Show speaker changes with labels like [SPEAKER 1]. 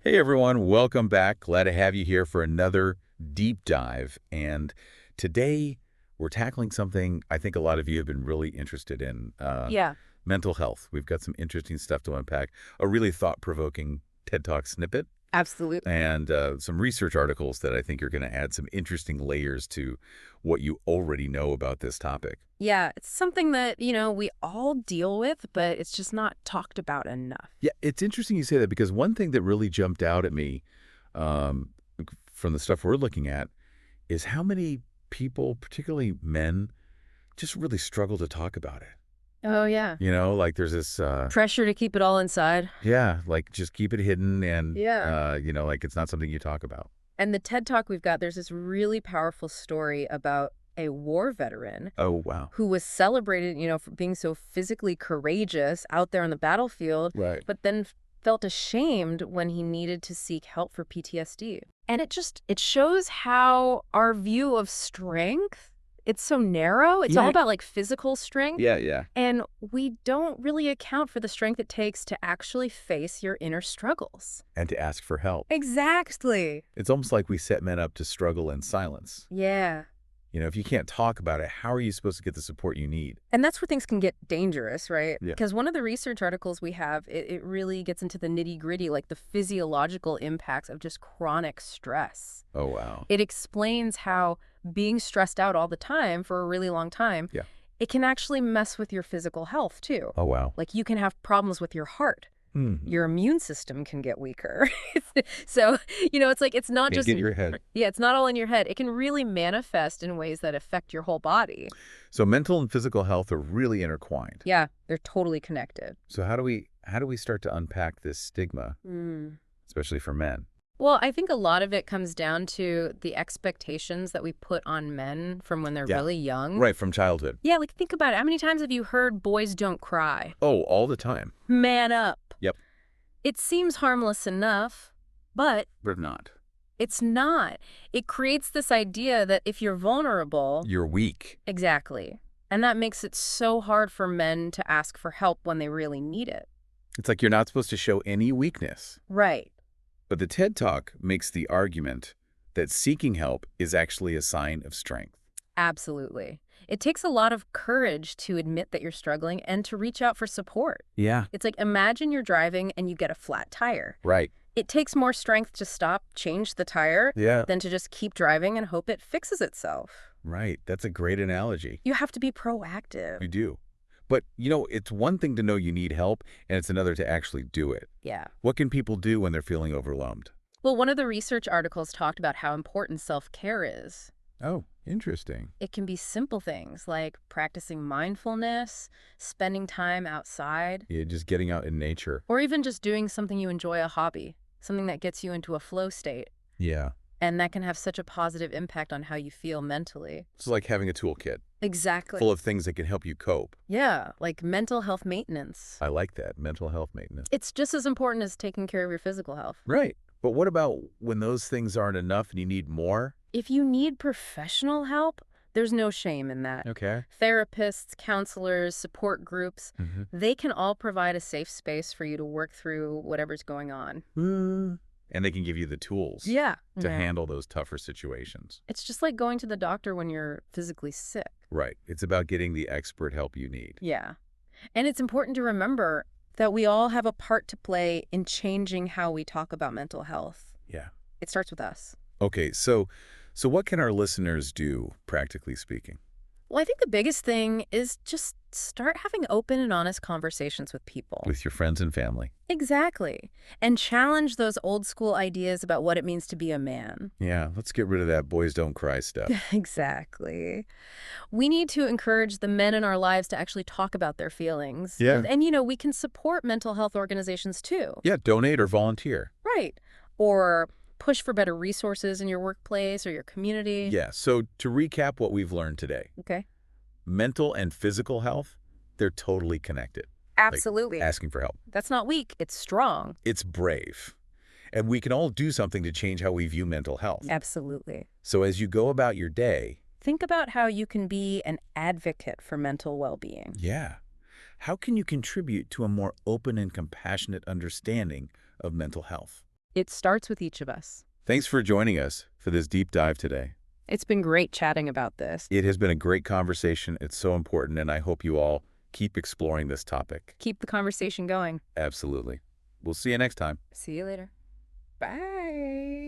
[SPEAKER 1] Hey everyone, welcome back. Glad to have you here for another deep dive. And today we're tackling something I think a lot of you have been really interested in,
[SPEAKER 2] Yeah,
[SPEAKER 1] mental health. We've got some interesting stuff to unpack, a really thought-provoking TED Talk snippet,
[SPEAKER 2] absolutely.
[SPEAKER 1] and some research articles that I think are going to add some interesting layers to what you already know about this topic.
[SPEAKER 2] Yeah, it's something that, we all deal with, but it's just not talked about enough.
[SPEAKER 1] Yeah, it's interesting you say that because one thing that really jumped out at me um, from the stuff we're looking at is how many people, particularly men, just really struggle to talk about it.
[SPEAKER 2] Oh, yeah.
[SPEAKER 1] Like there's this,
[SPEAKER 2] Pressure to keep it all inside.
[SPEAKER 1] yeah, like just keep it hidden and,
[SPEAKER 2] Yeah.
[SPEAKER 1] like it's not something you talk about.
[SPEAKER 2] And the TED Talk we've got, there's this really powerful story about a war veteran
[SPEAKER 1] Oh, wow.
[SPEAKER 2] who was celebrated, for being so physically courageous out there on the battlefield,
[SPEAKER 1] Right.
[SPEAKER 2] but then felt ashamed when he needed to seek help for PTSD. And it shows how our view of strength, it's so narrow. It's all
[SPEAKER 1] Yeah.
[SPEAKER 2] about like physical strength.
[SPEAKER 1] Yeah, yeah.
[SPEAKER 2] And we don't really account for the strength it takes to actually face your inner struggles.
[SPEAKER 1] And to ask for help.
[SPEAKER 2] Exactly.
[SPEAKER 1] It's almost like we set men up to struggle in silence.
[SPEAKER 2] Yeah.
[SPEAKER 1] If you can't talk about it, how are you supposed to get the support you need?
[SPEAKER 2] And that's where things can get dangerous, right?
[SPEAKER 1] Yeah.
[SPEAKER 2] Because one of the research articles we have, it really gets into the nitty gritty, like the physiological impacts of just chronic stress.
[SPEAKER 1] Oh, wow.
[SPEAKER 2] It explains how being stressed out all the time for a really long time,
[SPEAKER 1] Yeah.
[SPEAKER 2] it can actually mess with your physical health too.
[SPEAKER 1] Oh, wow.
[SPEAKER 2] Like you can have problems with your heart.
[SPEAKER 1] Mm-hmm.
[SPEAKER 2] Your immune system can get weaker. So, it's like it's not
[SPEAKER 1] Can't
[SPEAKER 2] just
[SPEAKER 1] get in your head.
[SPEAKER 2] yeah, it's not all in your head. It can really manifest in ways that affect your whole body.
[SPEAKER 1] So mental and physical health are really intertwined.
[SPEAKER 2] Yeah, they're totally connected.
[SPEAKER 1] So how do we start to unpack this stigma, especially for men?
[SPEAKER 2] Well, I think a lot of it comes down to the expectations that we put on men from when they're
[SPEAKER 1] Yeah.
[SPEAKER 2] really young.
[SPEAKER 1] Right, from childhood.
[SPEAKER 2] Yeah, like think about it. How many times have you heard boys don't cry?
[SPEAKER 1] Oh, all the time.
[SPEAKER 2] Man up.
[SPEAKER 1] Yep.
[SPEAKER 2] It seems harmless enough, but
[SPEAKER 1] But not.
[SPEAKER 2] it's not. It creates this idea that if you're vulnerable,
[SPEAKER 1] You're weak.
[SPEAKER 2] exactly. And that makes it so hard for men to ask for help when they really need it.
[SPEAKER 1] It's like you're not supposed to show any weakness.
[SPEAKER 2] Right.
[SPEAKER 1] But the TED Talk makes the argument that seeking help is actually a sign of strength.
[SPEAKER 2] Absolutely. It takes a lot of courage to admit that you're struggling and to reach out for support.
[SPEAKER 1] Yeah.
[SPEAKER 2] It's like imagine you're driving and you get a flat tire.
[SPEAKER 1] Right.
[SPEAKER 2] It takes more strength to stop, change the tire,
[SPEAKER 1] Yeah.
[SPEAKER 2] than to just keep driving and hope it fixes itself.
[SPEAKER 1] Right. That's a great analogy.
[SPEAKER 2] You have to be proactive.
[SPEAKER 1] You do. But, it's one thing to know you need help, and it's another to actually do it.
[SPEAKER 2] Yeah.
[SPEAKER 1] What can people do when they're feeling overwhelmed?
[SPEAKER 2] Well, one of the research articles talked about how important self-care is.
[SPEAKER 1] Oh, interesting.
[SPEAKER 2] It can be simple things like practicing mindfulness, spending time outside,
[SPEAKER 1] Yeah, just getting out in nature.
[SPEAKER 2] or even just doing something you enjoy, a hobby, something that gets you into a flow state.
[SPEAKER 1] Yeah.
[SPEAKER 2] And that can have such a positive impact on how you feel mentally.
[SPEAKER 1] It's like having a toolkit
[SPEAKER 2] Exactly.
[SPEAKER 1] full of things that can help you cope.
[SPEAKER 2] Yeah, like mental health maintenance.
[SPEAKER 1] I like that, mental health maintenance.
[SPEAKER 2] It's just as important as taking care of your physical health.
[SPEAKER 1] Right. But what about when those things aren't enough and you need more?
[SPEAKER 2] If you need professional help, there's no shame in that.
[SPEAKER 1] Okay.
[SPEAKER 2] Therapists, counselors, support groups,
[SPEAKER 1] Mm-hmm.
[SPEAKER 2] they can all provide a safe space for you to work through whatever's going on.
[SPEAKER 1] And they can give you the tools
[SPEAKER 2] Yeah.
[SPEAKER 1] to handle those tougher situations.
[SPEAKER 2] It's just like going to the doctor when you're physically sick.
[SPEAKER 1] Right. It's about getting the expert help you need.
[SPEAKER 2] Yeah. And it's important to remember that we all have a part to play in changing how we talk about mental health.
[SPEAKER 1] Yeah.
[SPEAKER 2] It starts with us.
[SPEAKER 1] Okay, so what can our listeners do, practically speaking?
[SPEAKER 2] Well, I think the biggest thing is just start having open and honest conversations with people.
[SPEAKER 1] With your friends and family.
[SPEAKER 2] Exactly. And challenge those old school ideas about what it means to be a man.
[SPEAKER 1] Yeah, let's get rid of that boys don't cry stuff.
[SPEAKER 2] Exactly. We need to encourage the men in our lives to actually talk about their feelings.
[SPEAKER 1] Yeah.
[SPEAKER 2] And, we can support mental health organizations too.
[SPEAKER 1] Yeah, donate or volunteer.
[SPEAKER 2] Right. Or push for better resources in your workplace or your community.
[SPEAKER 1] Yeah, so to recap what we've learned today,
[SPEAKER 2] Okay.
[SPEAKER 1] mental and physical health, they're totally connected.
[SPEAKER 2] Absolutely.
[SPEAKER 1] Asking for help.
[SPEAKER 2] That's not weak. It's strong.
[SPEAKER 1] It's brave. And we can all do something to change how we view mental health.
[SPEAKER 2] Absolutely.
[SPEAKER 1] So as you go about your day,
[SPEAKER 2] Think about how you can be an advocate for mental well-being.
[SPEAKER 1] yeah, how can you contribute to a more open and compassionate understanding of mental health?
[SPEAKER 2] It starts with each of us.
[SPEAKER 1] Thanks for joining us for this deep dive today.
[SPEAKER 2] It's been great chatting about this.
[SPEAKER 1] It has been a great conversation. It's so important, and I hope you all keep exploring this topic.
[SPEAKER 2] Keep the conversation going.
[SPEAKER 1] Absolutely. We'll see you next time.
[SPEAKER 2] See you later. Bye.